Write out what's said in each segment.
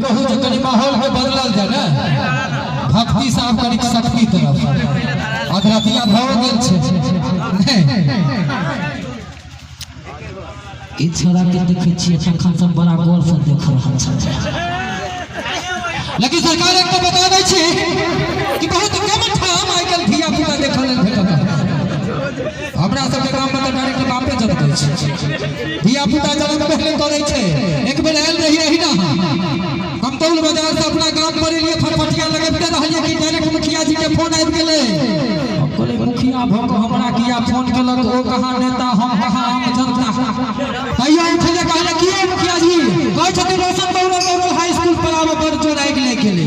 कहूँ जो कनी माहौल के बदलल जाए ना भक्ति से आप कनी शक्ति तरफ अधरतिया भव गेल छे ई छोरा के देखे छिए तखन सब बड़ा गौर से देख रहल छै। लेकिन सरकार एक तो बता दै छै कि बहुत कम ठाम आइकल धिया पुता देखल भेटत। हमरा सब के गांव में तो डायरेक्ट बापे जब दै छै धिया पुता जन्म पहले करे छै। एक बेर आयल रहिए ही ना हम तौल बाजार से अपना गांव पर लिए फटफटिया लगेते रहलिए कि डायरेक्ट मुखिया जी के फोन आबि गेलै। बोले मुखिया भक हमरा किया फोन केलक ओ कहां नेता हम कहां आम जनता। भैया उठले कहले कि मुखिया जी कहै छथिन रोशन दौड़ल हाई स्कूल पर आवे बड़ जोर आगि लग गेलै।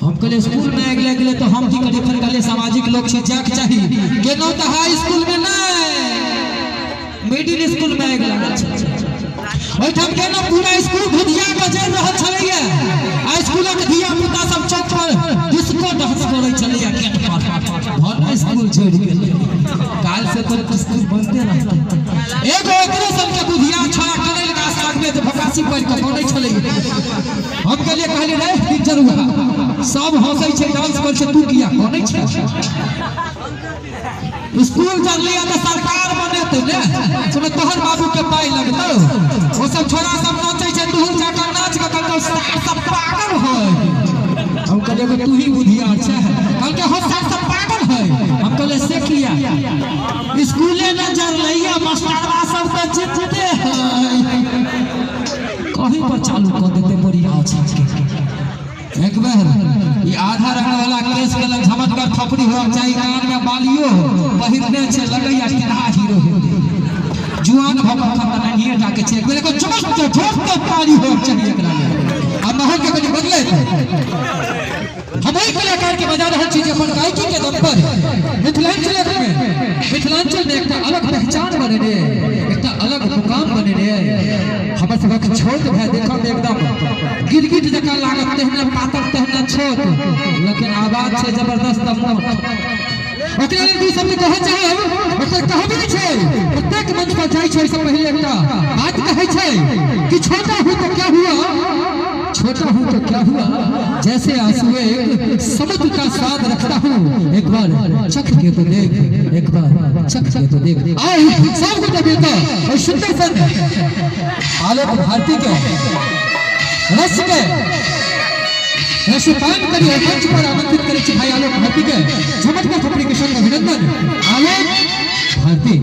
हम कहले स्कूल में आगि लग गेलै तो हम की करी फिर कहले सामाजिक लोग छै जाक चाही केनो त हाई स्कूल में नहीं मिडिल स्कूल में आगि लागल छै। ओइठाम केनो पूरा स्कूल घुदिया के जल रहल छलैया। आ स्कूल के धिया पुता सब चौक पर डिस्को डांस करै छलैया गेट पर भर स्कूल छोड़ गेल। काल से तो स्कूल बनते रहते एगो एकरे सब के बुधिया छड़ा करैल गाछ लागबे त भकासी पर के बनै छलैया। हम कहले रे टीचर हुआ सब हंसै छै डांस कर छै तू किया बनै छै। स्कूल चलिया तो सरकार बनेते ने सुन तोहर बाबू के पाई लगतो ओ सब छोरा सब नाचै छै तू जाकर नाच के करतो सब पागल है। हम कहले तू ही बुधिया छै कल के हो सब पागल है। हम कहले से किया स्कूले न जर लैया मास्टरवा सब त जितते है कहीं पर चालू कर देते बढ़िया छै। एक बार ये आधा रंग वाला केस के लग झमटकर थपड़ी हो चाहे कान में बालियो पहिरने छे लगैया केना हीरो है जुआन भक खतना नहीं जाके छे एक बेर को चमक के ठोक के ताली हो चाहिए एकरा। अब माहौल के कनी बदले हम ही कलाकार के बजा रहल छी अपन गायकी के दम पर मिथिलांचल में एक अलग पहचान बने रे एक अलग मुकाम बने रे। हमर सबक छोट भाई देखो एकदम गिरगिट जका लागत तेहने पातर तेहने छोट लेकिन आवाज छै जबरदस्त मोट। ओकरा लेल दू शब्द कहै चाहब ओकर कहबी छै प्रत्येक मंच पर जाइ छै से पहले एकटा बात कहै छै कि छोटा हूं तो क्या हुआ छोटा हूं तो क्या हुआ जैसे आंसुए समुद्र का स्वाद रखता हूं एक बार चख के तो देख एक बार चख के तो देख। आओ सब को बेटा और सुंदर सन आलोक भारती के रस के रसपान करिए मंच पर आमंत्रित करे भाई आलोक भारती के झमटका थपड़ी के संग अभिनंदन आलोक भारती।